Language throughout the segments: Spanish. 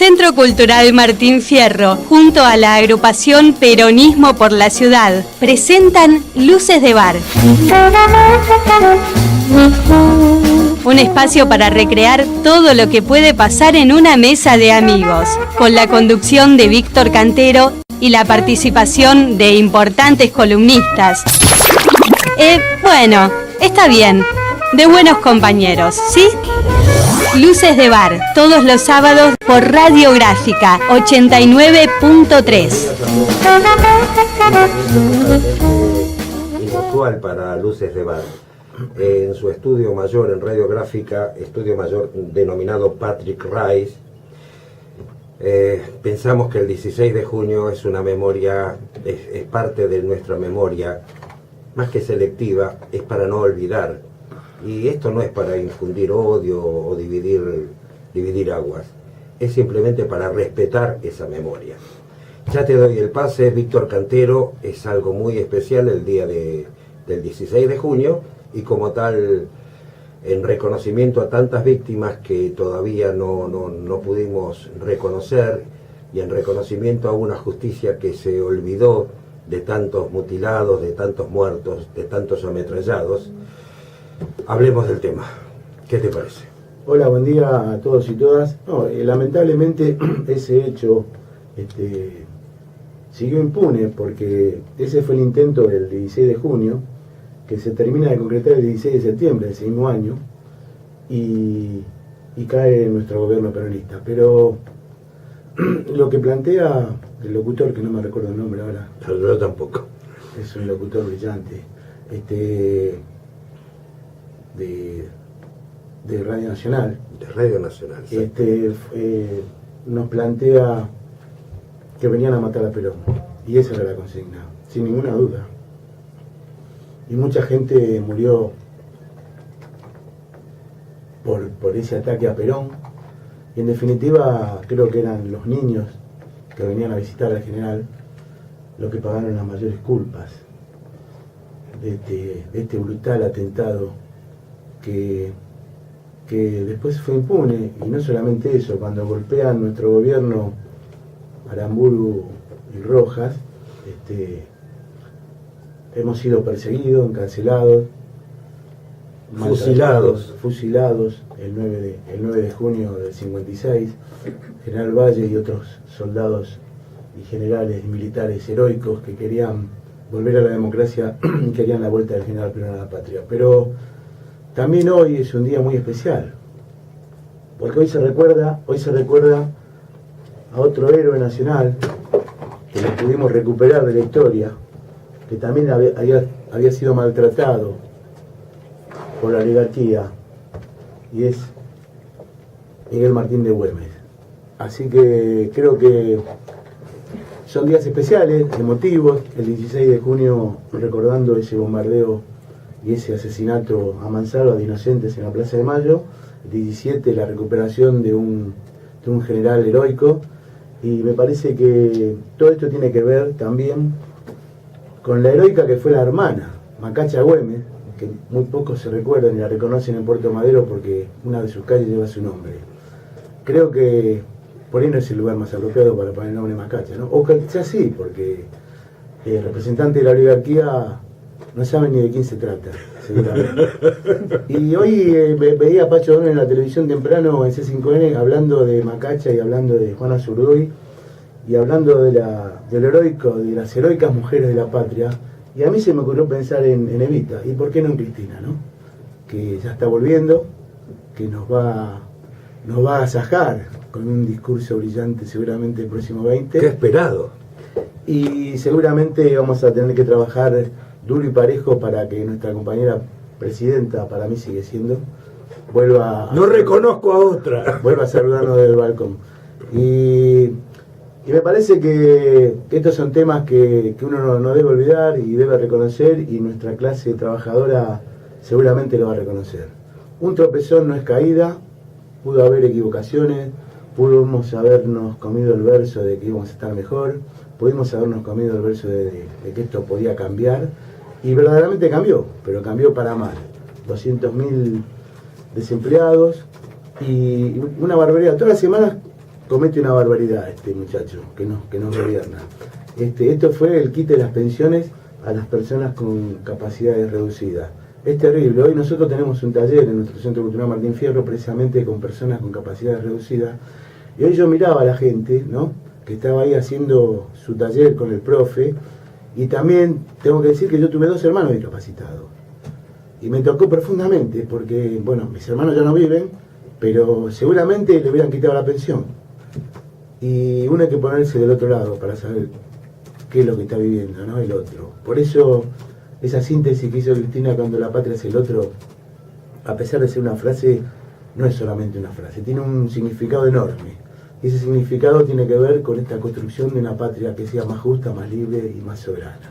Centro Cultural Martín Fierro, junto a la agrupación Peronismo por la Ciudad, presentan Luces de Bar. Un espacio para recrear todo lo que puede pasar en una mesa de amigos, con la conducción de Víctor Cantero y la participación de importantes columnistas. Bueno, está bien, de buenos compañeros, ¿sí? Luces de Bar, todos los sábados por Radiográfica 89.3. Inusual para Luces de Bar. En su estudio mayor en Radiográfica, estudio mayor denominado Patrick Rice, pensamos que el 16 de junio es una memoria, es parte de nuestra memoria, más que selectiva, es para no olvidar. Y esto no es para infundir odio o dividir aguas, es simplemente para respetar esa memoria. Ya te doy el pase, Víctor Cantero, es algo muy especial el día del 16 de junio, y como tal, en reconocimiento a tantas víctimas que todavía no pudimos reconocer, y en reconocimiento a una justicia que se olvidó de tantos mutilados, de tantos muertos, de tantos ametrallados, hablemos del tema. ¿Qué te parece? Hola, buen día a todos y todas. Lamentablemente ese hecho siguió impune, porque ese fue el intento del 16 de junio, que se termina de concretar el 16 de septiembre del mismo año, y cae nuestro gobierno peronista. Pero lo que plantea el locutor, que no me recuerdo el nombre ahora, Yo tampoco, es un locutor brillante, de Radio Nacional. de Radio Nacional. Nos plantea que venían a matar a Perón, y esa era la consigna, sin ninguna duda. Y mucha gente murió por ese ataque a Perón, y en definitiva creo que eran los niños que venían a visitar al general los que pagaron las mayores culpas de este brutal atentado que después fue impune. Y no solamente eso, cuando golpean nuestro gobierno Aramburu y Rojas, hemos sido perseguidos, encarcelados, fusilados el 9 de junio del 56, General Valle y otros soldados y generales y militares heroicos que querían volver a la democracia y querían la vuelta del general Perón a la patria. Pero también hoy es un día muy especial, porque hoy se recuerda a otro héroe nacional que lo pudimos recuperar de la historia, que también había sido maltratado por la oligarquía, y es Miguel Martín de Güemes. Así que creo que son días especiales, emotivos, el 16 de junio recordando ese bombardeo y ese asesinato a mansalva de inocentes en la Plaza de Mayo, el 17 la recuperación de un general heroico, y me parece que todo esto tiene que ver también con la heroica que fue la hermana, Macacha Güemes, que muy pocos se recuerdan y la reconocen en Puerto Madero porque una de sus calles lleva su nombre. Creo que por ahí no es el lugar más apropiado para poner el nombre Macacha, ¿no? O quizás sí, porque el representante de la oligarquía no sabe ni de quién se trata, seguramente. Y hoy veía a Pacho Donel en la televisión temprano en C5N hablando de Macacha y hablando de Juana Zurduy y hablando del heroico, de las heroicas mujeres de la patria, y a mí se me ocurrió pensar en Evita, y por qué no en Cristina, ¿no? Que ya está volviendo, que nos va a agasajar con un discurso brillante seguramente el próximo 20. ¡Qué esperado! Y seguramente vamos a tener que trabajar duro y parejo para que nuestra compañera presidenta, para mí sigue siendo, vuelva a saludarnos del balcón. Y me parece que estos son temas que uno no debe olvidar y debe reconocer, y nuestra clase trabajadora seguramente lo va a reconocer. Un tropezón no es caída, pudo haber equivocaciones, pudimos habernos comido el verso de que íbamos a estar mejor, pudimos habernos comido el verso de que esto podía cambiar, y verdaderamente cambió, pero cambió para mal. 200.000 desempleados y una barbaridad. Todas las semanas comete una barbaridad este muchacho que nos gobierna. Esto fue el quite de las pensiones a las personas con capacidades reducidas. Es terrible. Hoy nosotros tenemos un taller en nuestro Centro Cultural Martín Fierro precisamente con personas con capacidades reducidas. Y hoy yo miraba a la gente, ¿no?, que estaba ahí haciendo su taller con el profe. Y también tengo que decir que yo tuve 2 hermanos discapacitados. Y me tocó profundamente porque, bueno, mis hermanos ya no viven, pero seguramente le hubieran quitado la pensión. Y uno hay que ponerse del otro lado para saber qué es lo que está viviendo, ¿no?, el otro. Por eso, esa síntesis que hizo Cristina cuando la patria es el otro, a pesar de ser una frase, no es solamente una frase, tiene un significado enorme. Y ese significado tiene que ver con esta construcción de una patria que sea más justa, más libre y más soberana.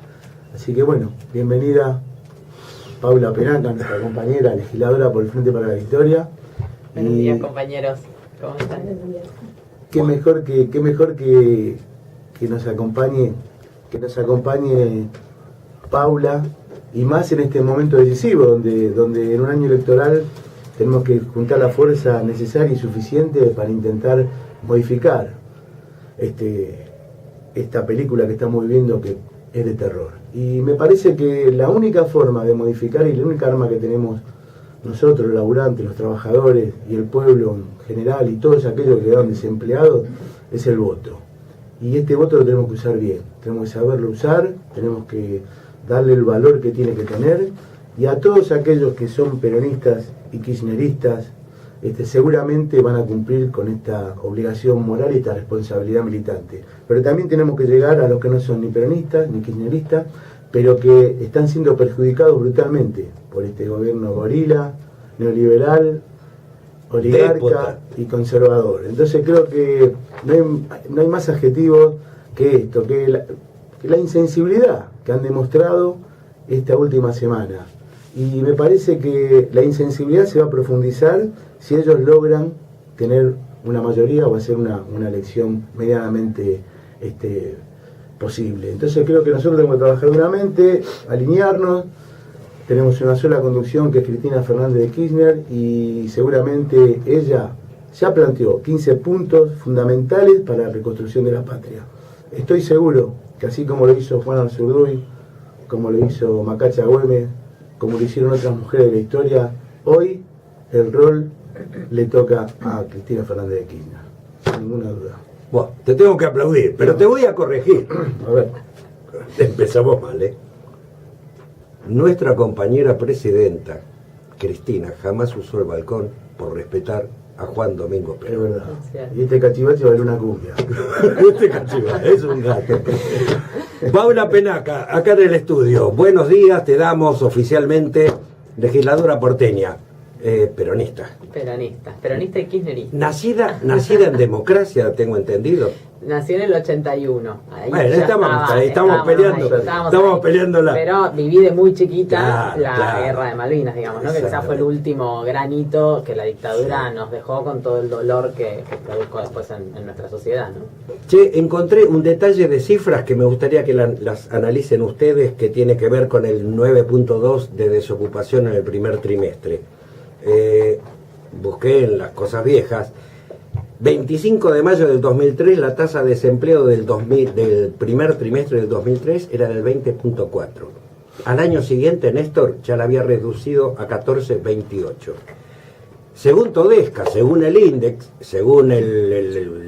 Así que bueno, bienvenida Paula Penaca, nuestra compañera legisladora por el Frente para la Victoria. Buenos días, compañeros. ¿Cómo están? Qué mejor que nos acompañe Paula, y más en este momento decisivo, donde en un año electoral tenemos que juntar la fuerza necesaria y suficiente para intentar modificar esta película que estamos viviendo, que es de terror. Y me parece que la única forma de modificar, y la única arma que tenemos nosotros, los laburantes, los trabajadores y el pueblo en general y todos aquellos que quedaron desempleados, es el voto. Y este voto lo tenemos que usar bien, tenemos que saberlo usar, tenemos que darle el valor que tiene que tener, y a todos aquellos que son peronistas y kirchneristas, seguramente van a cumplir con esta obligación moral y esta responsabilidad militante. Pero también tenemos que llegar a los que no son ni peronistas ni kirchneristas, pero que están siendo perjudicados brutalmente por este gobierno gorila, neoliberal, oligarca y conservador. Entonces creo que no hay más adjetivos que esto, que la insensibilidad que han demostrado esta última semana. Y me parece que la insensibilidad se va a profundizar si ellos logran tener una mayoría o hacer una elección medianamente posible. Entonces creo que nosotros tenemos que trabajar duramente, alinearnos. Tenemos una sola conducción, que es Cristina Fernández de Kirchner, y seguramente ella ya planteó 15 puntos fundamentales para la reconstrucción de la patria. Estoy seguro que así como lo hizo Juana Azurduy, como lo hizo Macacha Güemes, como lo hicieron otras mujeres de la historia, hoy el rol le toca a Cristina Fernández de Kirchner, sin ninguna duda. Bueno, te tengo que aplaudir, pero te voy a corregir. A ver. Empezamos mal, ¿eh? Nuestra compañera presidenta, Cristina, jamás usó el balcón por respetar a Juan Domingo Es Perón. verdad. Y este cachivache vale una cumbia. Este cachivache es un gato. Paula Penaca, acá en el estudio. Buenos días, te damos oficialmente legisladora porteña, peronista. Peronista y kirchnerista. Nacida en democracia, tengo entendido. Nací en el 81. Ahí Bueno, ya estamos peleándola. Pero viví de muy chiquita Claro, la claro. guerra de Malvinas, digamos, ¿no? Que quizás fue el último granito que la dictadura nos dejó, con todo el dolor que produjo después en nuestra sociedad, ¿no? Che, encontré un detalle de cifras que me gustaría que las analicen ustedes, que tiene que ver con el 9.2 de desocupación en el primer trimestre. Busqué en las cosas viejas. 25 de mayo del 2003, la tasa de desempleo del primer trimestre del 2003 era del 20.4. Al año siguiente, Néstor ya la había reducido a 14.28. Según Todesca, según el Index, según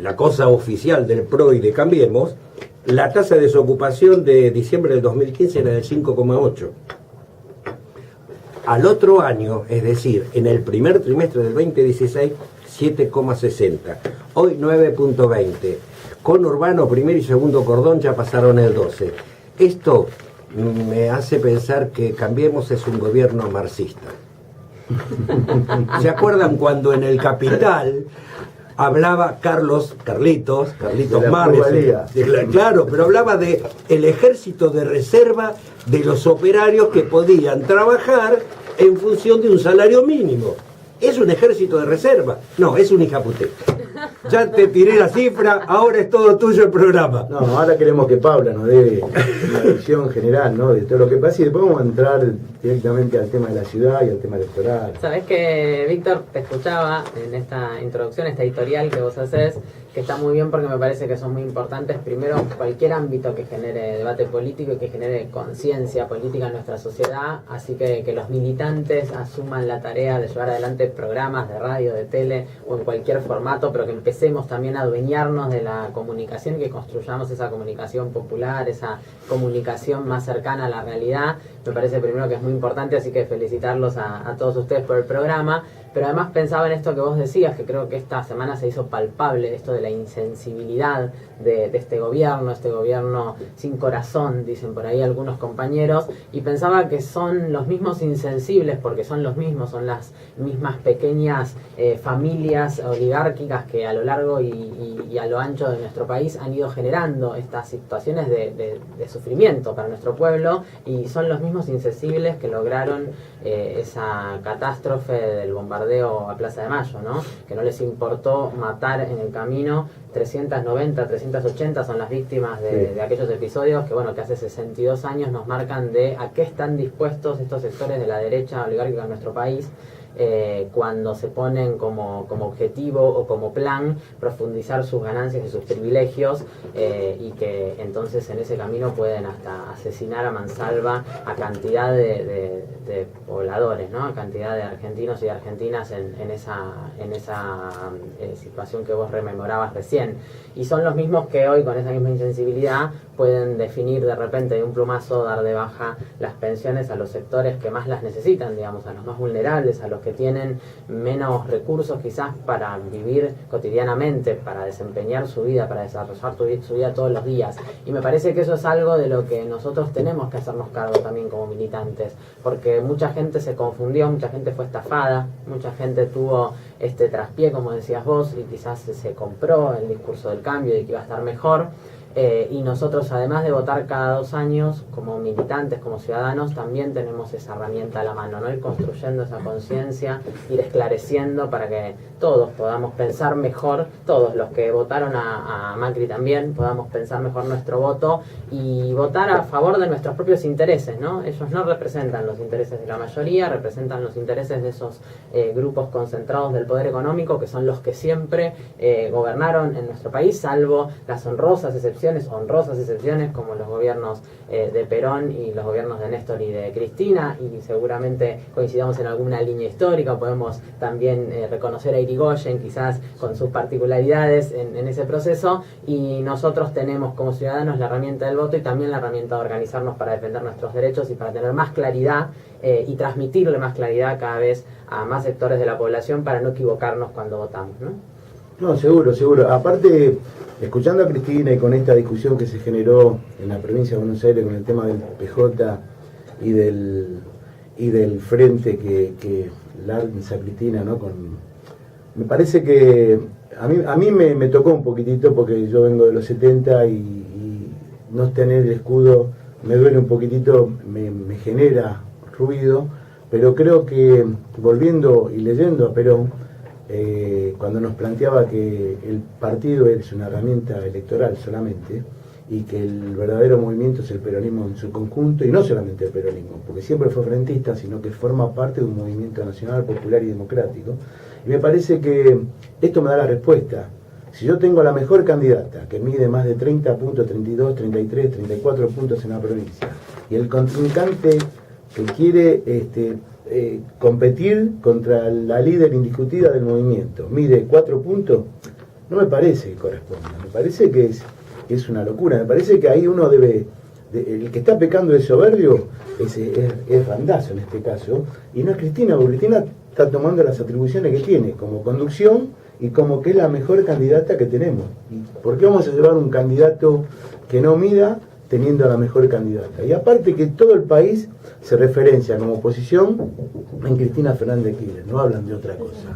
la cosa oficial del PRO y de Cambiemos, la tasa de desocupación de diciembre del 2015 era del 5.8. Al otro año, es decir, en el primer trimestre del 2016, 7,60. Hoy 9,20. Con Urbano, primer y segundo cordón, ya pasaron el 12. Esto me hace pensar que Cambiemos es un gobierno marxista. ¿Se acuerdan cuando en El Capital hablaba Carlitos Marx? Claro, pero hablaba de el ejército de reserva de los operarios que podían trabajar en función de un salario mínimo. ¿Es un ejército de reserva? No, es un hijaputeca. Ya te tiré la cifra, ahora es todo tuyo el programa. No, ahora queremos que Paula nos dé una visión general, ¿no?, de todo lo que pasa, y después vamos a entrar directamente al tema de la ciudad y al tema electoral. Sabés que, Víctor, te escuchaba en esta introducción, esta editorial que vos haces, que está muy bien porque me parece que son muy importantes. Primero, cualquier ámbito que genere debate político y que genere conciencia política en nuestra sociedad, así que los militantes asuman la tarea de llevar adelante programas de radio, de tele o en cualquier formato, pero que empecemos también a adueñarnos de la comunicación, que construyamos esa comunicación popular, esa comunicación más cercana a la realidad. Me parece primero que es muy importante, así que felicitarlos a todos ustedes por el programa. Pero además pensaba en esto que vos decías, que creo que esta semana se hizo palpable, esto de la insensibilidad de este gobierno sin corazón, dicen por ahí algunos compañeros, y pensaba que son los mismos insensibles, porque son los mismos, son las mismas pequeñas familias oligárquicas que a lo largo y a lo ancho de nuestro país han ido generando estas situaciones de sufrimiento para nuestro pueblo, y son los mismos insensibles que lograron esa catástrofe del bombardeo a Plaza de Mayo, ¿no? Que no les importó matar en el camino. 390, 380 son las víctimas de aquellos episodios que, bueno, que hace 62 años nos marcan de a qué están dispuestos estos sectores de la derecha oligárquica en nuestro país, cuando se ponen como objetivo o como plan profundizar sus ganancias y sus privilegios, y que entonces en ese camino pueden hasta asesinar a mansalva a cantidad de pobladores, ¿no?, a cantidad de argentinos y de argentinas en esa situación que vos rememorabas recién. Y son los mismos que hoy, con esa misma insensibilidad, pueden definir de repente de un plumazo, dar de baja las pensiones a los sectores que más las necesitan, digamos, a los más vulnerables, a los que tienen menos recursos quizás para vivir cotidianamente, para desempeñar su vida, para desarrollar su vida todos los días. Y me parece que eso es algo de lo que nosotros tenemos que hacernos cargo también como militantes, porque mucha gente se confundió, mucha gente fue estafada, mucha gente tuvo este traspié, como decías vos, y quizás se compró el discurso del cambio y que iba a estar mejor. Y nosotros, además de votar cada 2 años, como militantes, como ciudadanos, también tenemos esa herramienta a la mano, ¿no?, ir construyendo esa conciencia, ir esclareciendo para que todos podamos pensar mejor, todos los que votaron a Macri también, podamos pensar mejor nuestro voto y votar a favor de nuestros propios intereses, ¿no? Ellos no representan los intereses de la mayoría, representan los intereses de esos grupos concentrados del poder económico, que son los que siempre gobernaron en nuestro país, salvo las honrosas excepciones como los gobiernos de Perón y los gobiernos de Néstor y de Cristina, y seguramente coincidamos en alguna línea histórica. Podemos también reconocer a Irigoyen quizás con sus particularidades en ese proceso, y nosotros tenemos como ciudadanos la herramienta del voto y también la herramienta de organizarnos para defender nuestros derechos y para tener más claridad y transmitirle más claridad cada vez a más sectores de la población para no equivocarnos cuando votamos, ¿no? No, seguro. Aparte, escuchando a Cristina y con esta discusión que se generó en la provincia de Buenos Aires con el tema del PJ y del frente que lanza Cristina, ¿no?, me parece que a mí me tocó un poquitito, porque yo vengo de los 70 y no tener el escudo me duele un poquitito, me genera ruido, pero creo que, volviendo y leyendo a Perón, cuando nos planteaba que el partido es una herramienta electoral solamente, y que el verdadero movimiento es el peronismo en su conjunto, y no solamente el peronismo, porque siempre fue frentista, sino que forma parte de un movimiento nacional, popular y democrático. Y me parece que esto me da la respuesta. Si yo tengo la mejor candidata, que mide más de 30 puntos, 32, 33, 34 puntos en la provincia, y el contrincante que quiere competir contra la líder indiscutida del movimiento mide 4 puntos, no me parece que corresponda, me parece que es una locura. Me parece que ahí uno debe, el que está pecando de soberbio es Randazzo en este caso, y no es Cristina, porque Cristina está tomando las atribuciones que tiene como conducción y como que es la mejor candidata que tenemos. ¿Y por qué vamos a llevar un candidato que no mida teniendo a la mejor candidata? Y aparte que todo el país se referencia como oposición en Cristina Fernández de Kirchner, no hablan de otra cosa.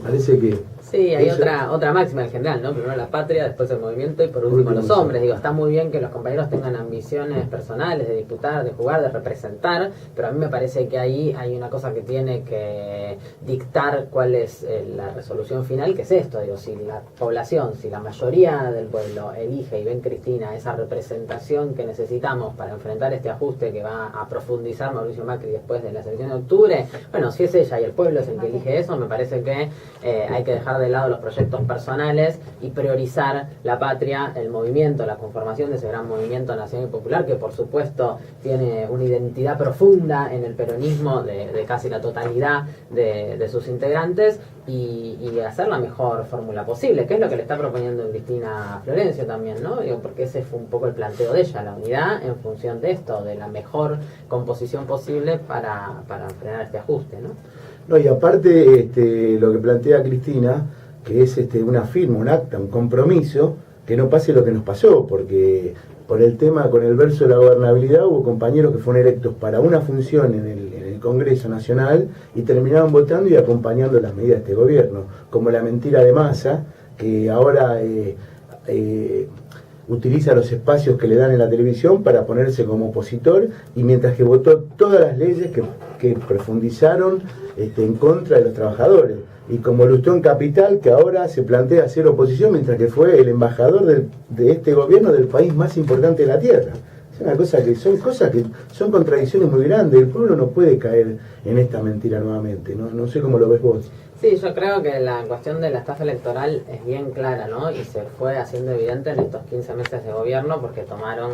Parece que Sí, hay Eso- otra máxima en general, ¿no? Primero la patria, después el movimiento y por último los hombres. Digo, está muy bien que los compañeros tengan ambiciones personales de disputar, de jugar, de representar, pero a mí me parece que ahí hay una cosa que tiene que dictar cuál es la resolución final, que es esto, digo, si la población, si la mayoría del pueblo elige y ve en Cristina esa representación que necesitamos para enfrentar este ajuste que va a profundizar Mauricio Macri después de las elecciones de octubre, bueno, si es ella y el pueblo es el que elige eso, me parece que hay que dejar de lado los proyectos personales y priorizar la patria, el movimiento, la conformación de ese gran movimiento nacional y popular que por supuesto tiene una identidad profunda en el peronismo de casi la totalidad de sus integrantes y hacer la mejor fórmula posible, que es lo que le está proponiendo Cristina Florencio también, ¿no? Digo, porque ese fue un poco el planteo de ella, la unidad en función de esto, de la mejor composición posible para frenar este ajuste, ¿no? No, y aparte lo que plantea Cristina, que es una firma, un acta, un compromiso, que no pase lo que nos pasó, porque por el tema, con el verso de la gobernabilidad, hubo compañeros que fueron electos para una función en el Congreso Nacional y terminaron votando y acompañando las medidas de este gobierno, como la mentira de Massa, que ahora utiliza los espacios que le dan en la televisión para ponerse como opositor, y mientras que votó todas las leyes que profundizaron en contra de los trabajadores, y como luchó en Capital, que ahora se plantea hacer oposición, mientras que fue el embajador de este gobierno del país más importante de la tierra. Es una cosa que son cosas que son contradicciones muy grandes. El pueblo no puede caer en esta mentira nuevamente. No sé cómo lo ves vos. Sí, yo creo que la cuestión de la estafa electoral es bien clara, ¿no? Y se fue haciendo evidente en estos 15 meses de gobierno porque tomaron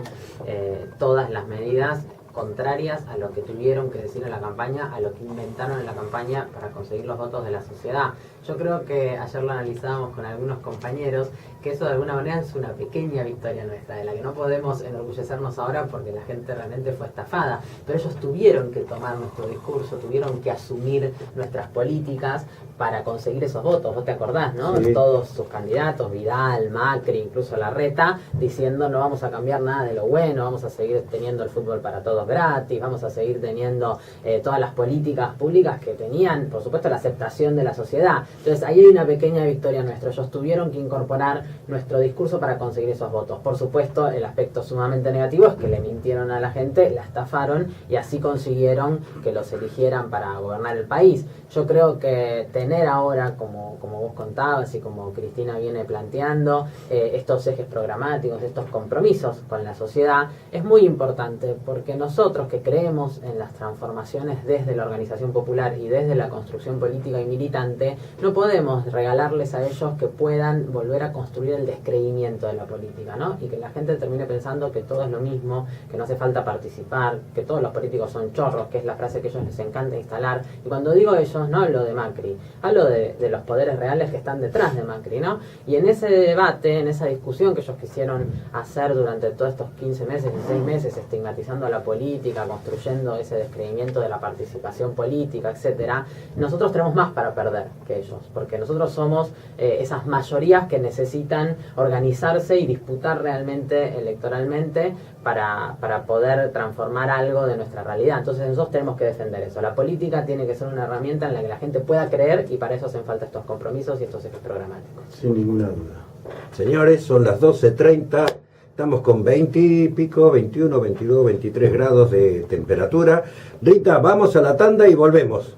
todas las medidas contrarias a lo que tuvieron que decir en la campaña, a lo que inventaron en la campaña para conseguir los votos de la sociedad. Yo creo que ayer lo analizábamos con algunos compañeros, que eso de alguna manera es una pequeña victoria nuestra, de la que no podemos enorgullecernos ahora porque la gente realmente fue estafada, pero ellos tuvieron que tomar nuestro discurso, tuvieron que asumir nuestras políticas para conseguir esos votos. Vos te acordás, ¿no? Sí. Todos sus candidatos, Vidal, Macri, incluso Larreta, diciendo no vamos a cambiar nada de lo bueno, vamos a seguir teniendo el fútbol para todos gratis, vamos a seguir teniendo todas las políticas públicas que tenían, por supuesto, la aceptación de la sociedad. Entonces ahí hay una pequeña victoria nuestra. Ellos tuvieron que incorporar nuestro discurso para conseguir esos votos. Por supuesto, el aspecto sumamente negativo es que le mintieron a la gente, la estafaron y así consiguieron que los eligieran para gobernar el país. Yo creo que tener ahora, como vos contabas y como Cristina viene planteando, estos ejes programáticos, estos compromisos con la sociedad, es muy importante porque nosotros que creemos en las transformaciones desde la organización popular y desde la construcción política y militante, no podemos regalarles a ellos que puedan volver a construir el descreimiento de la política, ¿no? Y que la gente termine pensando que todo es lo mismo, que no hace falta participar, que todos los políticos son chorros, que es la frase que a ellos les encanta instalar. Y cuando digo ellos, no hablo de Macri, hablo de los poderes reales que están detrás de Macri, ¿no? Y en ese debate, en esa discusión que ellos quisieron hacer durante todos estos 15 meses, 16 meses, estigmatizando a la política, construyendo ese descreimiento de la participación política, etcétera, nosotros tenemos más para perder que ellos, porque nosotros somos esas mayorías que necesitan organizarse y disputar realmente electoralmente para poder transformar algo de nuestra realidad. Entonces nosotros tenemos que defender eso. La política tiene que ser una herramienta en la que la gente pueda creer y para eso hacen falta estos compromisos y estos ejes programáticos. Sin ninguna duda. Señores, son las 12:30. Estamos con 20 y pico, 21, 22, 23 grados de temperatura. Rita, vamos a la tanda y volvemos.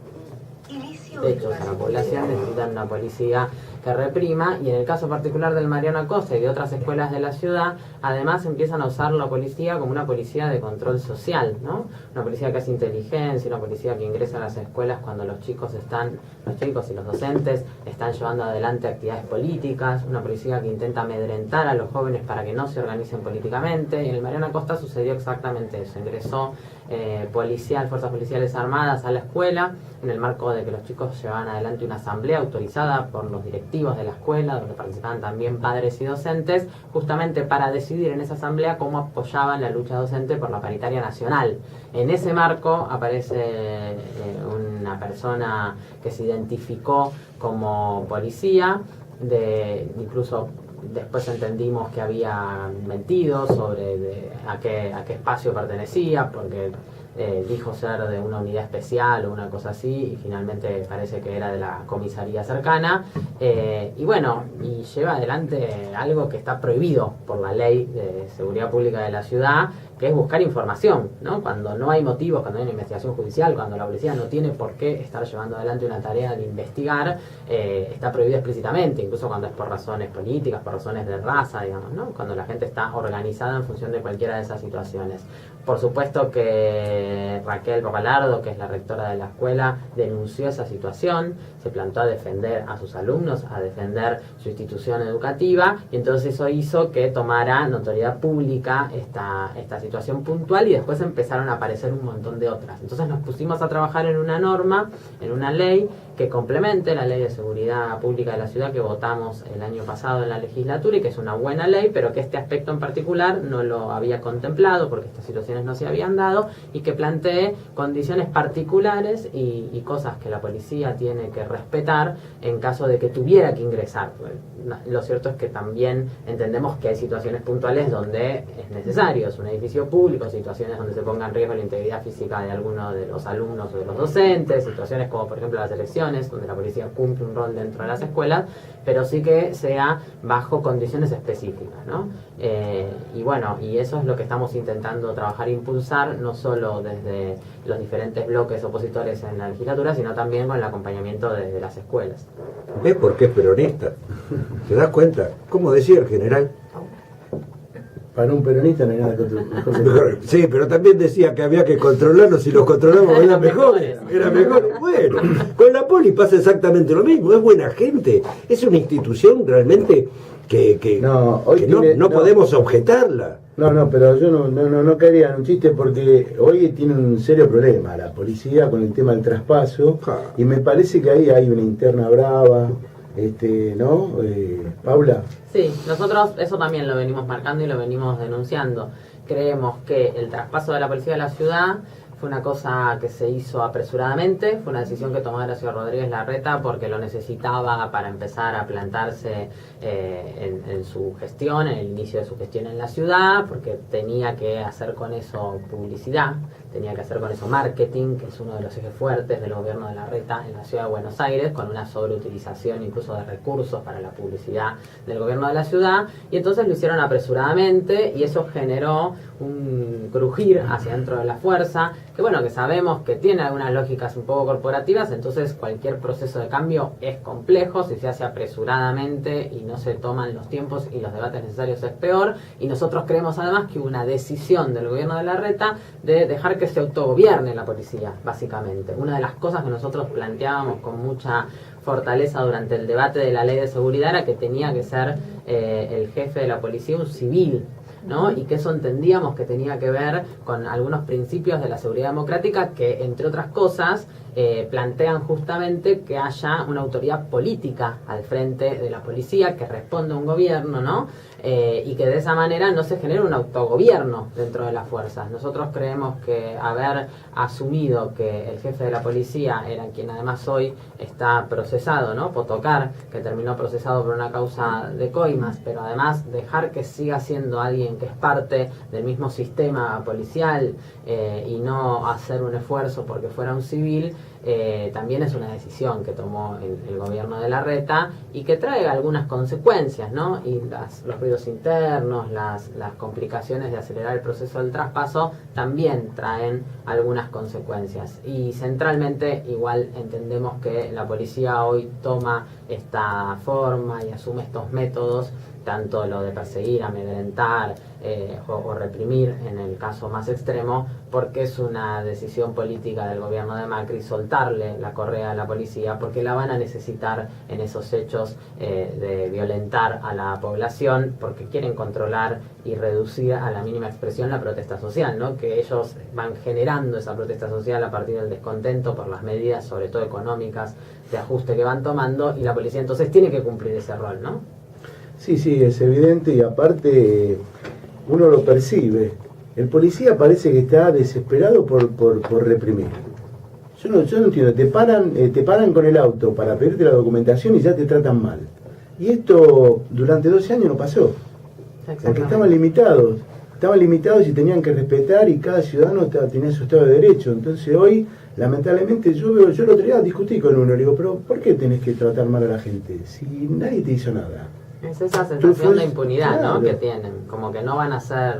De hecho, a la población necesitan una policía que reprima, y en el caso particular del Mariano Acosta y de otras escuelas de la ciudad, además empiezan a usar la policía como una policía de control social, ¿no? Una policía que hace inteligencia, una policía que ingresa a las escuelas cuando los chicos y los docentes están llevando adelante actividades políticas, una policía que intenta amedrentar a los jóvenes para que no se organicen políticamente, y en el Mariano Acosta sucedió exactamente eso. Ingresó fuerzas policiales armadas a la escuela en el marco de que los chicos llevaban adelante una asamblea autorizada por los directivos de la escuela, donde participaban también padres y docentes, justamente para decidir en esa asamblea cómo apoyaban la lucha docente por la paritaria nacional. En ese marco aparece una persona que se identificó como policía, incluso después entendimos que había mentido sobre a qué espacio pertenecía, porque dijo ser de una unidad especial o una cosa así, y finalmente parece que era de la comisaría cercana, y bueno, y lleva adelante algo que está prohibido por la ley de seguridad pública de la ciudad, que es buscar información, ¿no? Cuando no hay motivos, cuando hay una investigación judicial, cuando la policía no tiene por qué estar llevando adelante una tarea de investigar, está prohibido explícitamente, incluso cuando es por razones políticas, por razones de raza, digamos, ¿no? Cuando la gente está organizada en función de cualquiera de esas situaciones. Por supuesto que Raquel Bocalardo, que es la rectora de la escuela, denunció esa situación, se plantó a defender a sus alumnos, a defender su institución educativa, y entonces eso hizo que tomara notoriedad pública esta situación puntual, y después empezaron a aparecer un montón de otras. Entonces nos pusimos a trabajar en una norma, en una ley que complemente la ley de seguridad pública de la ciudad que votamos el año pasado en la legislatura, y que es una buena ley, pero que este aspecto en particular no lo había contemplado porque estas situaciones no se habían dado, y que plantee condiciones particulares y cosas que la policía tiene que respetar en caso de que tuviera que ingresar. Lo cierto es que también entendemos que hay situaciones puntuales donde es necesario, es un edificio público, situaciones donde se ponga en riesgo la integridad física de alguno de los alumnos o de los docentes, situaciones como por ejemplo las elecciones, donde la policía cumple un rol dentro de las escuelas, pero sí que sea bajo condiciones específicas, ¿no? Y bueno, y eso es lo que estamos intentando trabajar e impulsar, no solo desde los diferentes bloques opositores en la legislatura, sino también con el acompañamiento de las escuelas. ¿Ves por qué es peronista? ¿Te das cuenta? Como decía el general. Para un peronista no hay nada mejor. Sí, pero también decía que había que controlarlos, si los controlamos era mejor. Era mejor. Bueno, con la poli pasa exactamente lo mismo, es buena gente, es una institución realmente que no podemos objetarla. No, pero yo no caería en un chiste, porque hoy tiene un serio problema la policía con el tema del traspaso, y me parece que ahí hay una interna brava, ¿no? Paula. Sí, nosotros eso también lo venimos marcando y lo venimos denunciando. Creemos que el traspaso de la policía de la ciudad fue una cosa que se hizo apresuradamente, fue una decisión que tomó Horacio Rodríguez Larreta porque lo necesitaba para empezar a plantarse en su gestión, en el inicio de su gestión en la ciudad, porque tenía que hacer con eso publicidad, tenía que hacer con eso marketing, que es uno de los ejes fuertes del gobierno de Larreta en la ciudad de Buenos Aires, con una sobreutilización incluso de recursos para la publicidad del gobierno de la ciudad, y entonces lo hicieron apresuradamente, y eso generó un crujir hacia dentro de la fuerza, que bueno, que sabemos que tiene algunas lógicas un poco corporativas, entonces cualquier proceso de cambio es complejo, si se hace apresuradamente y no se toman los tiempos y los debates necesarios es peor, y nosotros creemos además que hubo una decisión del gobierno de Larreta de dejar que se autogobierne la policía, básicamente. Una de las cosas que nosotros planteábamos con mucha fortaleza durante el debate de la ley de seguridad era que tenía que ser el jefe de la policía un civil, ¿no? Y que eso entendíamos que tenía que ver con algunos principios de la seguridad democrática que, entre otras cosas, plantean justamente que haya una autoridad política al frente de la policía que responda a un gobierno, ¿no? Y que de esa manera no se genere un autogobierno dentro de las fuerzas. Nosotros creemos que haber asumido que el jefe de la policía era quien además hoy está procesado, ¿no? Potocar, que terminó procesado por una causa de coimas, pero además dejar que siga siendo alguien que es parte del mismo sistema policial y no hacer un esfuerzo porque fuera un civil, también es una decisión que tomó el gobierno de Larreta y que trae algunas consecuencias, ¿no? Y los ruidos internos, las complicaciones de acelerar el proceso del traspaso también traen algunas consecuencias. Y centralmente igual entendemos que la policía hoy toma esta forma y asume estos métodos, tanto lo de perseguir, amedrentar o reprimir en el caso más extremo, porque es una decisión política del gobierno de Macri soltarle la correa a la policía, porque la van a necesitar en esos hechos de violentar a la población, porque quieren controlar y reducir a la mínima expresión la protesta social, ¿no? Que ellos van generando esa protesta social a partir del descontento por las medidas, sobre todo económicas, de ajuste que van tomando, y la policía entonces tiene que cumplir ese rol, ¿no? Sí, es evidente, y aparte uno lo percibe. El policía parece que está desesperado por reprimir. Yo no entiendo, te paran con el auto para pedirte la documentación y ya te tratan mal. Y esto durante 12 años no pasó. Porque estaban limitados. estaban limitados y tenían que respetar, y cada ciudadano tenía su Estado de Derecho. Entonces hoy, lamentablemente, yo el otro día discutí con uno, le digo, pero ¿por qué tenés que tratar mal a la gente si nadie te hizo nada? Es esa sensación de impunidad, claro, ¿no? Que tienen, como que no van a hacer,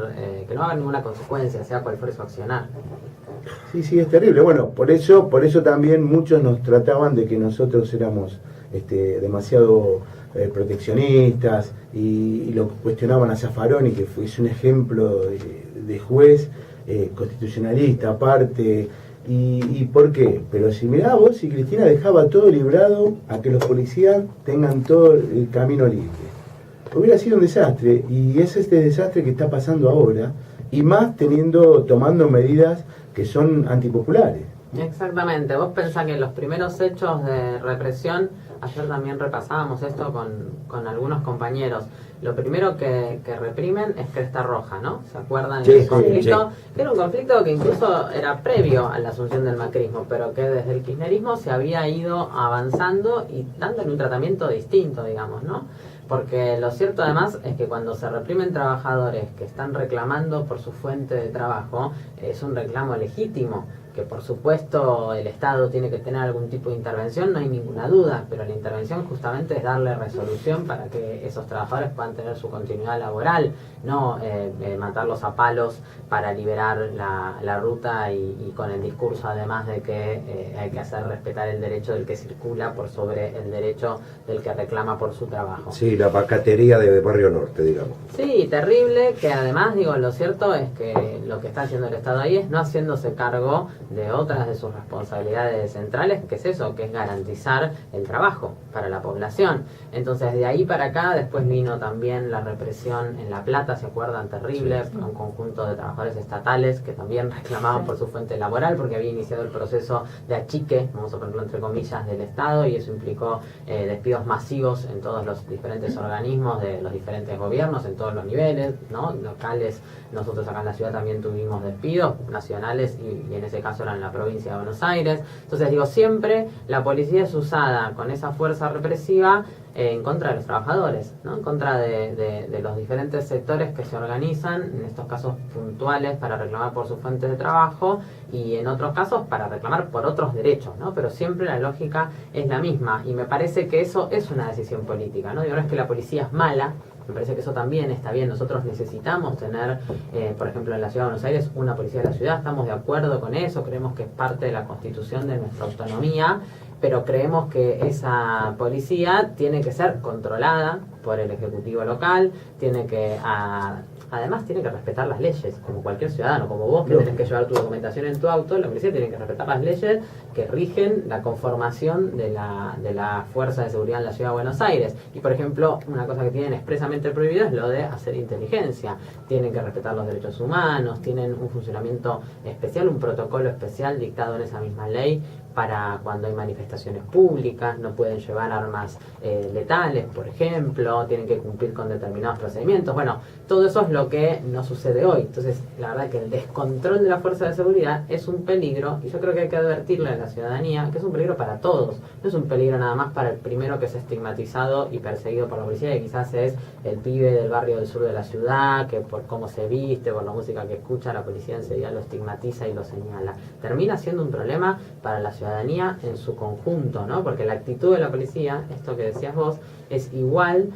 que no va a haber ninguna consecuencia, sea cual fuere su accionar. Sí, es terrible. Bueno, por eso también muchos nos trataban de que nosotros éramos demasiado proteccionistas, y lo cuestionaban a Zaffaroni, que es un ejemplo de juez constitucionalista aparte. ¿Y por qué? Pero si mirá vos, si Cristina dejaba todo librado a que los policías tengan todo el camino libre, hubiera sido un desastre, y es este desastre que está pasando ahora, y más tomando medidas que son antipopulares. Exactamente, vos pensás que los primeros hechos de represión, ayer también repasábamos esto con algunos compañeros, lo primero que reprimen es Cresta Roja, ¿no? ¿Se acuerdan? Sí, el conflicto, sí. que era un conflicto que incluso era previo a la asunción del macrismo, pero que desde el kirchnerismo se había ido avanzando y dándole un tratamiento distinto, digamos, ¿no? Porque lo cierto además es que cuando se reprimen trabajadores que están reclamando por su fuente de trabajo, es un reclamo legítimo, que por supuesto el Estado tiene que tener algún tipo de intervención, no hay ninguna duda, pero la intervención justamente es darle resolución para que esos trabajadores puedan tener su continuidad laboral, no matarlos a palos para liberar la ruta y con el discurso además de que hay que hacer respetar el derecho del que circula por sobre el derecho del que reclama por su trabajo. Sí, la pacatería de Barrio Norte, digamos. Sí, terrible, que además, digo, lo cierto es que lo que está haciendo el Estado ahí es no haciéndose cargo de otras de sus responsabilidades centrales, que es eso, que es garantizar el trabajo para la población. Entonces, de ahí para acá, después vino también la represión en La Plata, ¿se acuerdan? Terrible, Sí. un conjunto de trabajadores estatales que también reclamaban por su fuente laboral, porque había iniciado el proceso de achique, vamos a ponerlo entre comillas, del Estado, y eso implicó despidos masivos en todos los diferentes organismos de los diferentes gobiernos, en todos los niveles, ¿no? Locales. Nosotros acá en la ciudad también tuvimos despidos nacionales y en ese caso era en la provincia de Buenos Aires. Entonces digo, siempre la policía es usada con esa fuerza represiva en contra de los trabajadores, ¿no? En contra de los diferentes sectores que se organizan, en estos casos puntuales para reclamar por sus fuentes de trabajo y en otros casos para reclamar por otros derechos, ¿no? Pero siempre la lógica es la misma y me parece que eso es una decisión política, ¿no? Digo, no es que la policía es mala, me parece que eso también está bien. Nosotros necesitamos tener, por ejemplo, en la Ciudad de Buenos Aires, una policía de la ciudad. Estamos de acuerdo con eso, creemos que es parte de la constitución de nuestra autonomía, pero creemos que esa policía tiene que ser controlada por el Ejecutivo local, tiene que... Además tiene que respetar las leyes, como cualquier ciudadano, como vos que tenés que llevar tu documentación en tu auto, la policía tiene que respetar las leyes que rigen la conformación de la Fuerza de Seguridad en la Ciudad de Buenos Aires. Y por ejemplo, una cosa que tienen expresamente prohibido es lo de hacer inteligencia. Tienen que respetar los derechos humanos, tienen un funcionamiento especial, un protocolo especial dictado en esa misma ley para cuando hay manifestaciones públicas, no pueden llevar armas letales, por ejemplo, tienen que cumplir con determinados procedimientos. Bueno, todo eso es lo que no sucede hoy. Entonces, la verdad que el descontrol de la fuerza de seguridad es un peligro, y yo creo que hay que advertirle a la ciudadanía que es un peligro para todos. No es un peligro nada más para el primero que es estigmatizado y perseguido por la policía, que quizás es el pibe del barrio del sur de la ciudad, que por cómo se viste, por la música que escucha, la policía enseguida lo estigmatiza y lo señala. Termina siendo un problema para la ciudadanía en su conjunto, ¿no? Porque la actitud de la policía, esto que decías vos, es igual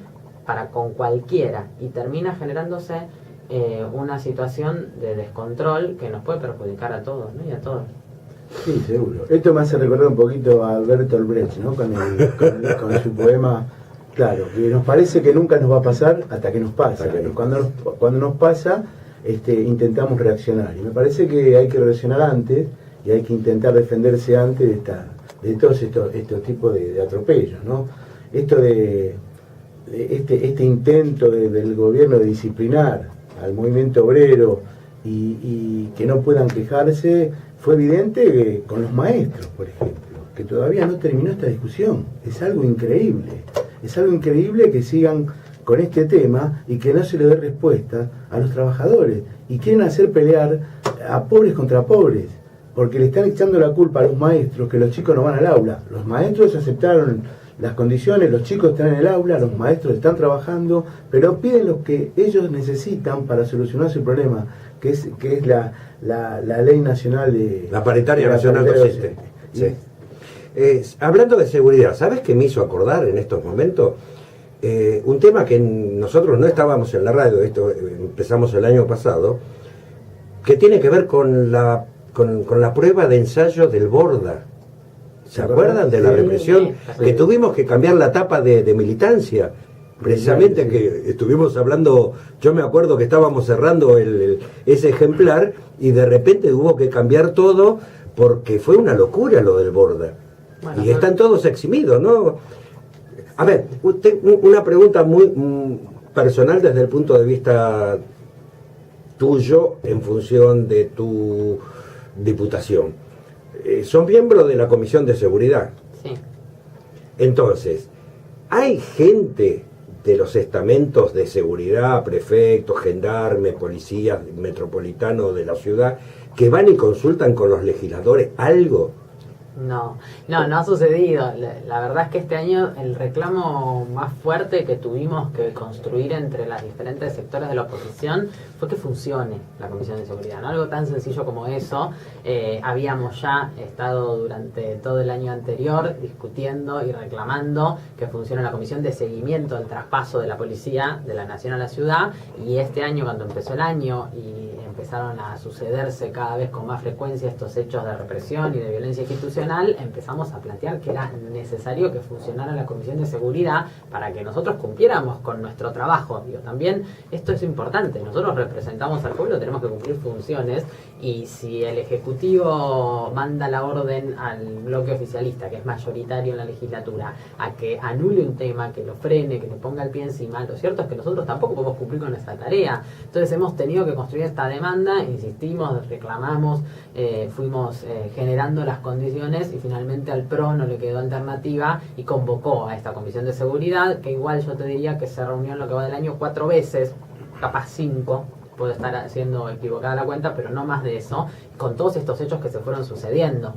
para con cualquiera y termina generándose una situación de descontrol que nos puede perjudicar a todos, ¿no? Y a todos. Sí, seguro. Esto me hace recordar un poquito a Bertolt Brecht, ¿no? Con su poema, claro, que nos parece que nunca nos va a pasar hasta que nos pasa. Cuando nos pasa, intentamos reaccionar. Y me parece que hay que reaccionar antes y hay que intentar defenderse antes de todos estos tipos de atropellos, ¿no? Esto de este intento del gobierno de disciplinar al movimiento obrero y que no puedan quejarse, fue evidente con los maestros, por ejemplo, que todavía no terminó esta discusión. Es algo increíble que sigan con este tema y que no se le dé respuesta a los trabajadores y quieren hacer pelear a pobres contra pobres, porque le están echando la culpa a los maestros que los chicos no van al aula. Los maestros aceptaron las condiciones, los chicos están en el aula, los maestros están trabajando, pero piden lo que ellos necesitan para solucionar su problema, que es la ley nacional de... La paritaria de nacional paritaria docente. Sí. Hablando de seguridad, ¿sabes qué me hizo acordar en estos momentos? Un tema que nosotros no estábamos en la radio, esto empezamos el año pasado, que tiene que ver con la prueba de ensayo del Borda. ¿Se acuerdan de la represión? Que tuvimos que cambiar la tapa de militancia. Precisamente que estuvimos hablando, yo me acuerdo que estábamos cerrando ese ejemplar y de repente hubo que cambiar todo porque fue una locura lo del Borda. Bueno, y están todos eximidos, ¿no? A ver, una pregunta muy personal desde el punto de vista tuyo en función de tu diputación. Son miembros de la Comisión de Seguridad. Sí. Entonces, ¿hay gente de los estamentos de seguridad, prefectos, gendarmes, policías metropolitanos de la ciudad, que van y consultan con los legisladores algo? No ha sucedido. La verdad es que este año el reclamo más fuerte que tuvimos que construir entre los diferentes sectores de la oposición fue que funcione la Comisión de Seguridad, ¿no? Algo tan sencillo como eso. Habíamos ya estado durante todo el año anterior discutiendo y reclamando que funcione la Comisión de Seguimiento del traspaso de la policía de la nación a la ciudad, y este año, cuando empezó el año y empezaron a sucederse cada vez con más frecuencia estos hechos de represión y de violencia institucional, empezamos a plantear que era necesario que funcionara la Comisión de Seguridad para que nosotros cumpliéramos con nuestro trabajo. Digo, también esto es importante, nosotros representamos al pueblo, tenemos que cumplir funciones, y si el Ejecutivo manda la orden al bloque oficialista, que es mayoritario en la legislatura, a que anule un tema, que lo frene, que le ponga el pie encima, lo cierto es que nosotros tampoco podemos cumplir con esa tarea. Entonces hemos tenido que construir esta demanda, insistimos, reclamamos, fuimos generando las condiciones, y finalmente al PRO no le quedó alternativa y convocó a esta Comisión de Seguridad, que igual yo te diría que se reunió en lo que va del año 4 veces, capaz 5, puedo estar siendo equivocada la cuenta, pero no más de eso, con todos estos hechos que se fueron sucediendo.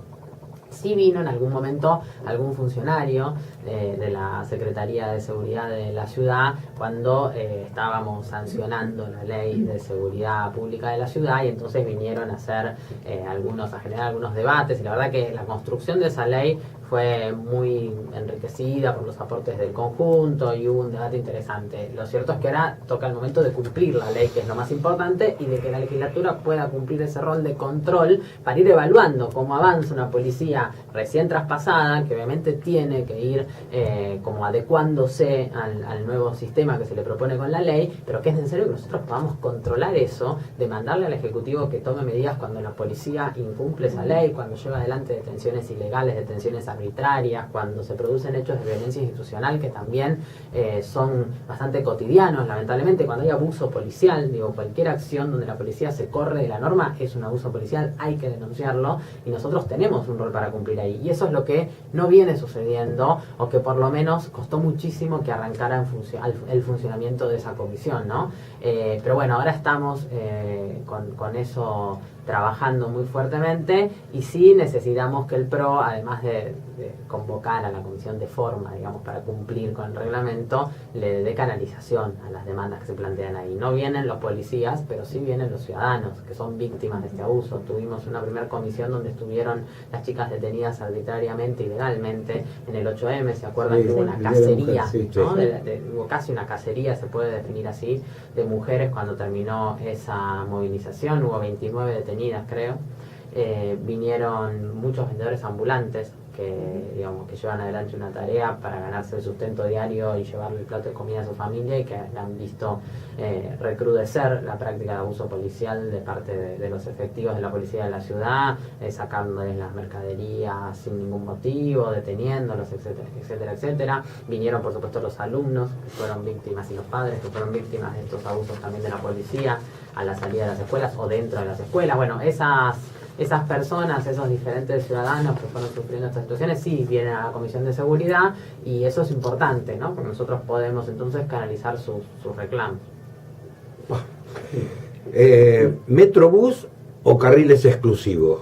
Sí vino en algún momento algún funcionario de la Secretaría de Seguridad de la ciudad cuando estábamos sancionando la ley de seguridad pública de la ciudad, y entonces vinieron a hacer a generar algunos debates, y la verdad que la construcción de esa ley fue muy enriquecida por los aportes del conjunto y hubo un debate interesante. Lo cierto es que ahora toca el momento de cumplir la ley, que es lo más importante, y de que la legislatura pueda cumplir ese rol de control para ir evaluando cómo avanza una policía recién traspasada, que obviamente tiene que ir como adecuándose al nuevo sistema que se le propone con la ley, pero que es necesario que nosotros podamos controlar eso, demandarle al Ejecutivo que tome medidas cuando la policía incumple esa ley, cuando lleva adelante detenciones ilegales, detenciones arbitrarias, cuando se producen hechos de violencia institucional que también son bastante cotidianos, lamentablemente. Cuando hay abuso policial, digo, cualquier acción donde la policía se corre de la norma es un abuso policial, hay que denunciarlo, y nosotros tenemos un rol para cumplir ahí, y eso es lo que no viene sucediendo, o que por lo menos costó muchísimo que arrancara el funcionamiento de esa comisión, ¿no? Pero bueno, ahora estamos con eso trabajando muy fuertemente, y sí necesitamos que el PRO, además de convocar a la comisión de forma, digamos, para cumplir con el reglamento, le dé canalización a las demandas que se plantean ahí. No vienen los policías, pero sí vienen los ciudadanos, que son víctimas de este abuso. Tuvimos una primera comisión donde estuvieron las chicas detenidas arbitrariamente, ilegalmente, en el 8M, ¿se acuerdan? Que hubo una cacería, ¿no? Hubo casi una cacería, se puede definir así, de mujeres cuando terminó esa movilización. Hubo 29 detenidas, creo. Vinieron muchos vendedores ambulantes que llevan adelante una tarea para ganarse el sustento diario y llevarle el plato de comida a su familia, y que han visto recrudecer la práctica de abuso policial de parte de los efectivos de la policía de la ciudad, sacándoles las mercaderías sin ningún motivo, deteniéndolos, etcétera, etcétera, etcétera. Vinieron, por supuesto, los alumnos que fueron víctimas, y los padres que fueron víctimas de estos abusos también de la policía a la salida de las escuelas o dentro de las escuelas. Bueno, esas personas, esos diferentes ciudadanos que fueron sufriendo estas situaciones, sí vienen a la Comisión de Seguridad, y eso es importante, ¿no? Porque nosotros podemos entonces canalizar sus reclamos. ¿Metrobús o carriles exclusivos?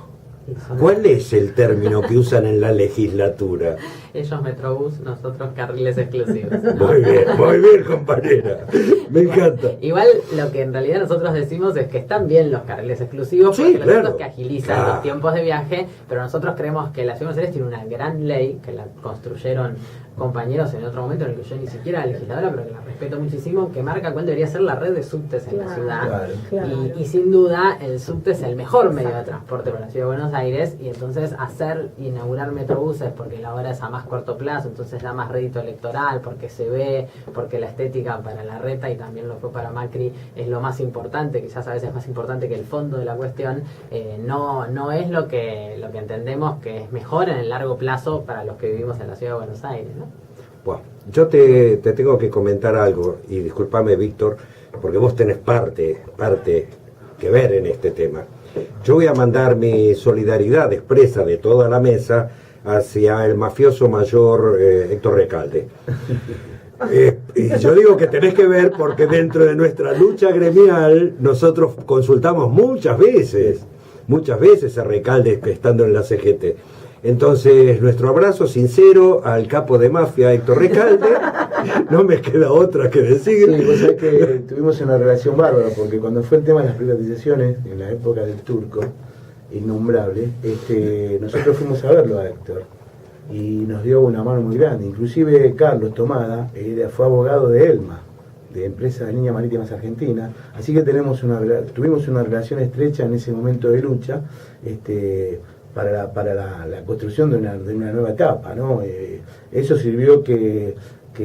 ¿Cuál es el término que usan en la legislatura? Ellos Metrobús, nosotros carriles exclusivos. Muy bien, compañera. Me encanta. Igual lo que en realidad nosotros decimos es que están bien los carriles exclusivos, Sí, porque lo claro. cierto es que agilizan los tiempos de viaje, pero nosotros creemos que la Ciudad de Buenos Aires tiene una gran ley que la construyeron compañeros en otro momento en el que yo ni siquiera era legisladora, pero que la respeto muchísimo, que marca cuál debería ser la red de subtes en la ciudad. Y sin duda el subte es el mejor medio de transporte para la Ciudad de Buenos Aires, y entonces inaugurar metrobuses porque la hora es a más corto plazo, entonces da más rédito electoral, porque se ve, porque la estética para la reta y también lo fue para Macri es lo más importante, quizás a veces más importante que el fondo de la cuestión, no es lo que entendemos que es mejor en el largo plazo para los que vivimos en la Ciudad de Buenos Aires, ¿no? Bueno, yo te tengo que comentar algo, y discúlpame, Víctor, porque vos tenés parte que ver en este tema. Yo voy a mandar mi solidaridad expresa de toda la mesa hacia el mafioso mayor Héctor Recalde. Y yo digo que tenés que ver porque dentro de nuestra lucha gremial nosotros consultamos muchas veces a Recalde estando en la CGT. Entonces, nuestro abrazo sincero al capo de mafia Héctor Recalde. No me queda otra que decir. Sí, vos sabés que tuvimos una relación bárbara, porque cuando fue el tema de las privatizaciones, en la época del Turco, innombrable, nosotros fuimos a verlo a Héctor y nos dio una mano muy grande. Inclusive Carlos Tomada fue abogado de ELMA, de Empresa de Líneas Marítimas Argentinas, así que tuvimos una relación estrecha en ese momento de lucha, para la construcción de una nueva etapa, ¿no? Eso sirvió que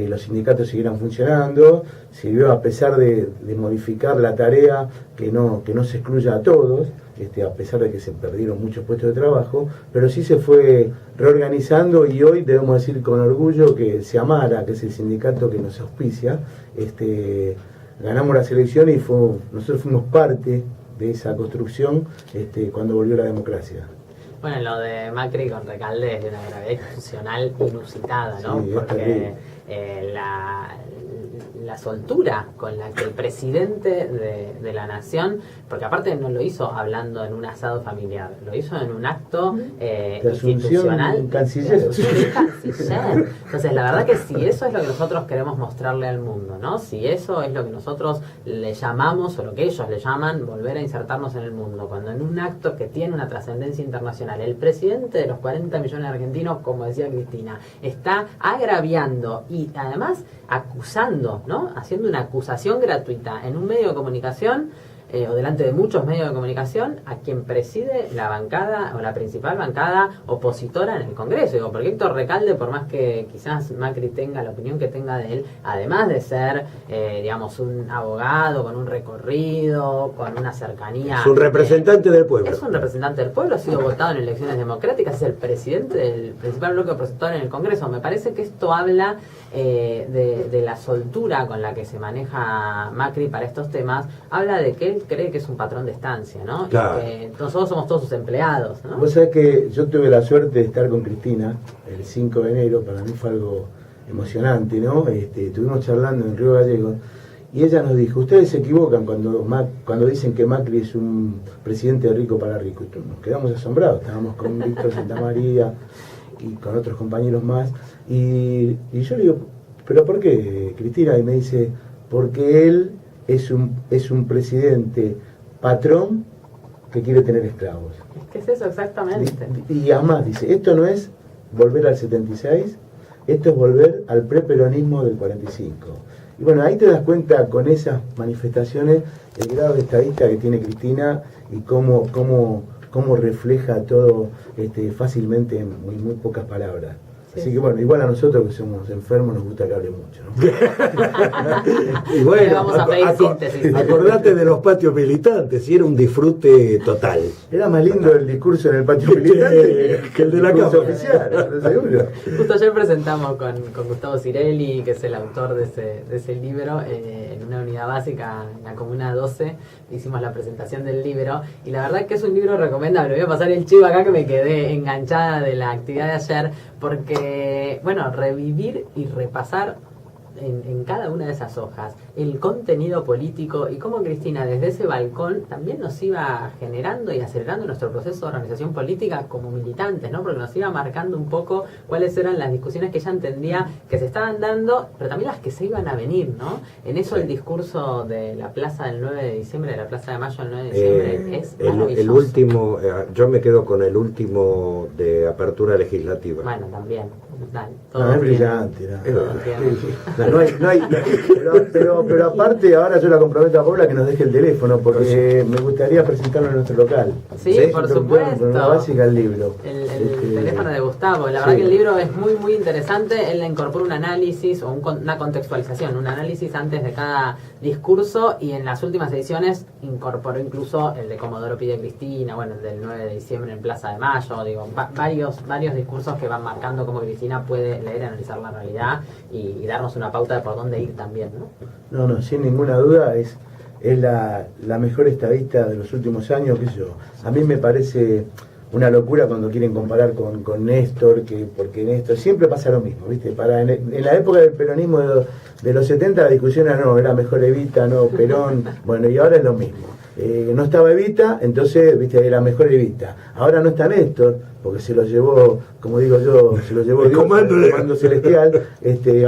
los sindicatos siguieran funcionando, sirvió a pesar de modificar la tarea, que no se excluya a todos, a pesar de que se perdieron muchos puestos de trabajo, pero sí se fue reorganizando, y hoy debemos decir con orgullo que Seamara, que es el sindicato que nos auspicia, ganamos las elecciones y nosotros fuimos parte de esa construcción cuando volvió la democracia. Bueno, lo de Macri con Recalde es de una gravedad institucional inusitada, ¿no? Sí, porque la soltura con la que el presidente de la nación, porque aparte no lo hizo hablando en un asado familiar, lo hizo en un acto institucional. Canciller. Entonces, la verdad que si eso es lo que nosotros queremos mostrarle al mundo, ¿no? Si eso es lo que nosotros le llamamos, o lo que ellos le llaman, volver a insertarnos en el mundo, cuando en un acto que tiene una trascendencia internacional, el presidente de los 40 millones de argentinos, como decía Cristina, está agraviando y además acusando, ¿no? Haciendo una acusación gratuita en un medio de comunicación, o delante de muchos medios de comunicación, a quien preside la bancada o la principal bancada opositora en el Congreso. Digo, porque Héctor Recalde, por más que quizás Macri tenga la opinión que tenga de él, además de ser, digamos, un abogado con un recorrido, con una cercanía... Es un representante del pueblo. Es un representante del pueblo, ha sido votado en elecciones democráticas, es el presidente del principal bloque opositor en el Congreso. Me parece que esto habla de la soltura con la que se maneja Macri para estos temas, habla de que él cree que es un patrón de estancia, ¿no? Claro. Y que nosotros somos todos sus empleados, ¿no? Vos sabés que yo tuve la suerte de estar con Cristina el 5 de enero, para mí fue algo emocionante, ¿no? Estuvimos charlando en Río Gallegos y ella nos dijo, ustedes se equivocan cuando dicen que Macri es un presidente de rico para rico. Y nos quedamos asombrados, estábamos con Víctor Santamaría y con otros compañeros más, y yo le digo, ¿pero por qué, Cristina? Y me dice, porque él es un presidente patrón que quiere tener esclavos. Es que es eso exactamente. Y además dice, esto no es volver al 76, esto es volver al preperonismo del 45. Y bueno, ahí te das cuenta con esas manifestaciones el grado de estadista que tiene Cristina y cómo refleja todo fácilmente en muy pocas palabras. Así que bueno, igual a nosotros que somos enfermos nos gusta que hable mucho, ¿no? Y bueno, vamos a pedir síntesis. acordate de los patios militantes, y era un disfrute total. Era más lindo el discurso en el patio militante que el de la discurso Cámara. oficial, seguro. Justo ayer presentamos con Gustavo Cirelli, que es el autor de ese libro, en una unidad básica en la Comuna 12, hicimos la presentación del libro, y la verdad que es un libro recomendable. Voy a pasar el chivo acá, que me quedé enganchada de la actividad de ayer, porque, bueno, revivir y repasar en cada una de esas hojas el contenido político y cómo Cristina desde ese balcón también nos iba generando y acelerando nuestro proceso de organización política como militantes, ¿no? Porque nos iba marcando un poco cuáles eran las discusiones que ella entendía que se estaban dando, pero también las que se iban a venir, ¿no? En eso el discurso de la plaza del 9 de diciembre, de la plaza de Mayo del 9 de diciembre, es maravilloso. El último, yo me quedo con el último de apertura legislativa. Bueno, también. Dale, No, es brillante. Pero aparte, ahora yo la comprometo a Paula que nos deje el teléfono, porque me gustaría presentarlo en nuestro local. Sí, por supuesto. Una básica el libro. El teléfono de Gustavo. La verdad que el libro es muy, muy interesante. Él le incorpora un análisis o una contextualización, un análisis antes de cada discurso, y en las últimas ediciones incorporó incluso el de Comodoro pide Cristina, bueno, el del 9 de diciembre en Plaza de Mayo, digo, varios discursos que van marcando cómo Cristina puede leer y analizar la realidad y darnos una pauta de por dónde ir también, ¿no? No, sin ninguna duda es la mejor estadista de los últimos años, qué sé yo. A mí me parece una locura cuando quieren comparar con Néstor, porque Néstor siempre pasa lo mismo, ¿viste? En la época del peronismo de los 70 la discusión era mejor Evita, no Perón, bueno, y ahora es lo mismo. No estaba Evita, entonces, ¿viste? Era mejor Evita. Ahora no está Néstor, porque se lo llevó, como digo yo, se lo llevó el Dios, comando celestial.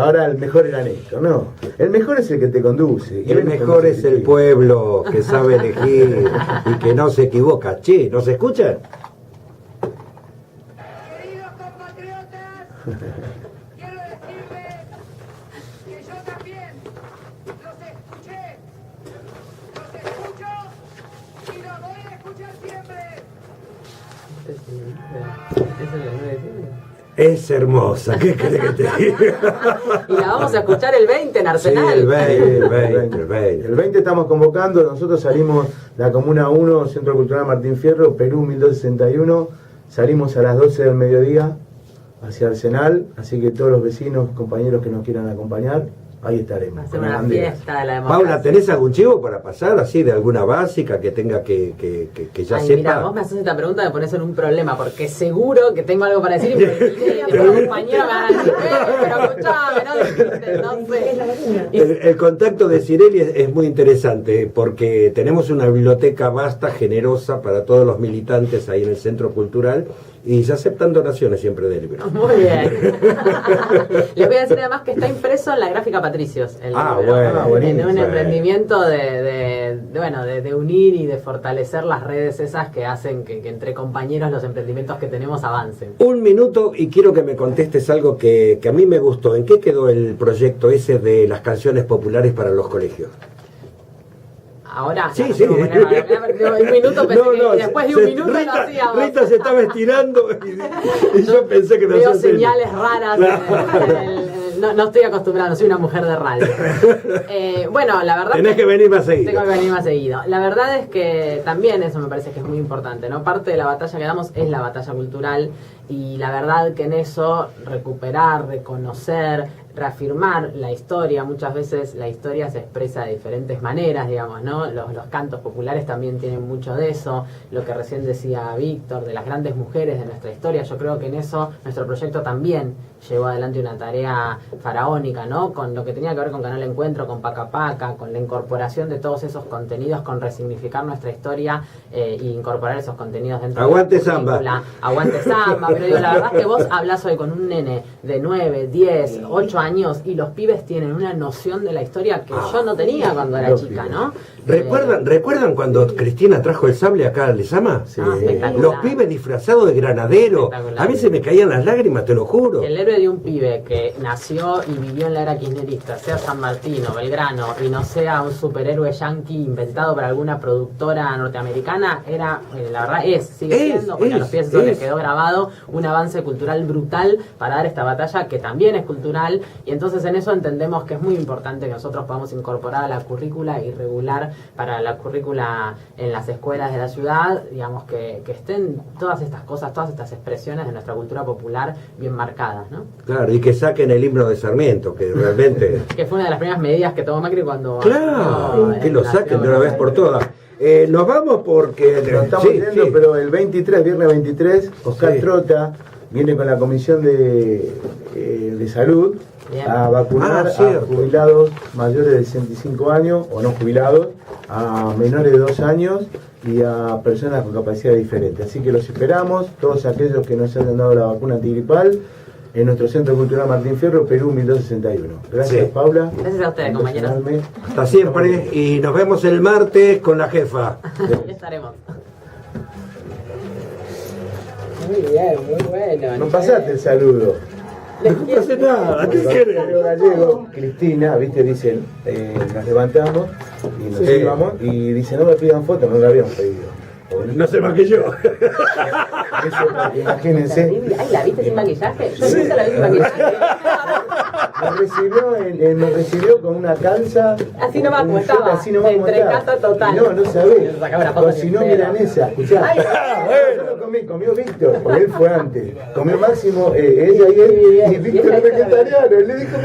Ahora el mejor era Néstor, no. El mejor es el que te conduce. Y el mejor es el pueblo que sabe elegir y que no se equivoca. Che, ¿nos escuchan? Queridos compatriotas, quiero decirles que yo también los escuché, los escucho y los voy a escuchar siempre. ¿Es el 9 de diciembre? Es hermosa, ¿qué crees que te diga? Y la vamos a escuchar el 20 en Arsenal. Sí, el 20. El 20 estamos convocando, nosotros salimos la Comuna 1, Centro Cultural Martín Fierro, Perú 1261, salimos a las 12 del mediodía hacia Arsenal, así que todos los vecinos, compañeros que nos quieran acompañar, ahí estaremos. Va a ser con la una bandera. fiesta de la democracia. Paula, ¿tenés algún chivo para pasar así de alguna básica que tenga que ya Ay, sepa? mira, vos me haces esta pregunta, me pones en un problema, porque seguro que tengo algo para decir y mi compañero me va a decir, pero escuchame, no dijiste, no sé. El contacto de Cirelli es muy interesante porque tenemos una biblioteca vasta, generosa para todos los militantes ahí en el Centro Cultural y se aceptan donaciones siempre de libros. Muy bien. Les voy a decir además que está impreso en la gráfica Patricios. El libro, buenísimo. en un emprendimiento de unir y de fortalecer las redes esas que hacen que entre compañeros los emprendimientos que tenemos avancen. Un minuto y quiero que me contestes algo que a mí me gustó. ¿En qué quedó el proyecto ese de las canciones populares para los colegios? Ahora, Sí, no, sí. un minuto pensé que después de un minuto lo hacíamos. Rita se estaba estirando y yo pensé que no veo hacía señales raras. No estoy acostumbrada, no soy una mujer de radio. Bueno, la verdad. Tenés que venir más seguido. Tengo que venir más seguido. La verdad es que también eso me parece que es muy importante, ¿no? Parte de la batalla que damos es la batalla cultural, y la verdad que en eso recuperar, reconocer, reafirmar la historia. Muchas veces la historia se expresa de diferentes maneras, digamos, ¿no? Los cantos populares también tienen mucho de eso. Lo que recién decía Víctor, de las grandes mujeres de nuestra historia, yo creo que en eso nuestro proyecto también llevó adelante una tarea faraónica, ¿no? Con lo que tenía que ver con Canal Encuentro, con Paca Paca, con la incorporación de todos esos contenidos, con resignificar nuestra historia e incorporar esos contenidos dentro Aguante de la película. samba. Aguante samba. Pero digo, la verdad es que vos hablas hoy con un nene de 9, 10, 8 años y los pibes tienen una noción de la historia que yo no tenía cuando era chica, ¿no? ¿Recuerdan cuando Cristina trajo el sable acá a Lezama? Sí. Espectacular. Los pibes disfrazados de granadero. Espectacular. A veces me caían las lágrimas, te lo juro. El héroe de un pibe que nació y vivió en la era kirchnerista, sea San Martín o Belgrano, y no sea un superhéroe yanqui inventado por alguna productora norteamericana, era, la verdad sigue siendo, porque a los pies eso les quedó grabado, un avance cultural brutal para dar esta batalla que también es cultural, y entonces en eso entendemos que es muy importante que nosotros podamos incorporar a la currícula y regular para la currícula en las escuelas de la ciudad, digamos, que estén todas estas cosas, todas estas expresiones de nuestra cultura popular bien marcadas, ¿no? Claro, y que saquen el himno de Sarmiento, que realmente... Que fue una de las primeras medidas que tomó Macri cuando... Claro, que lo saquen de una vez por todas. Nos vamos porque... Nos estamos yendo, pero el 23, viernes 23, Oscar Sí. Trota viene con la Comisión de Salud Bien. a vacunar a cierto. jubilados mayores de 65 años, o no jubilados, a menores de 2 años y a personas con capacidad diferente. Así que los esperamos, todos aquellos que nos hayan dado la vacuna antigripal, en nuestro Centro Cultural Martín Fierro, Perú 1261. Gracias, Sí. Paula. Gracias a ustedes, compañeros. Hasta siempre y nos vemos el martes con la jefa. Ahí estaremos. Muy bien, muy bueno. No pasaste el saludo. No hace nada, ¿qué querés? Gallego, Gallego, Cristina, viste, dicen, nos levantamos y nos Sí. íbamos y dicen, no me pidan fotos, no la habíamos pedido. No sé más que yo. Eso, imagínense. Ay, ¿la viste sin maquillaje? Yo nunca la vi sin maquillaje. Nos recibió con una calza. Así nomás con como un short estaba, así nomás como entre estaba. casa total. No, no sabés. Sacaba una foto Cocinó ni en pedo. milanesa, escuchá. Ay, Yo no comí, comió Víctor, porque él fue antes. Comió Máximo, ella y él, y Víctor es vegetariano. Y le dijo,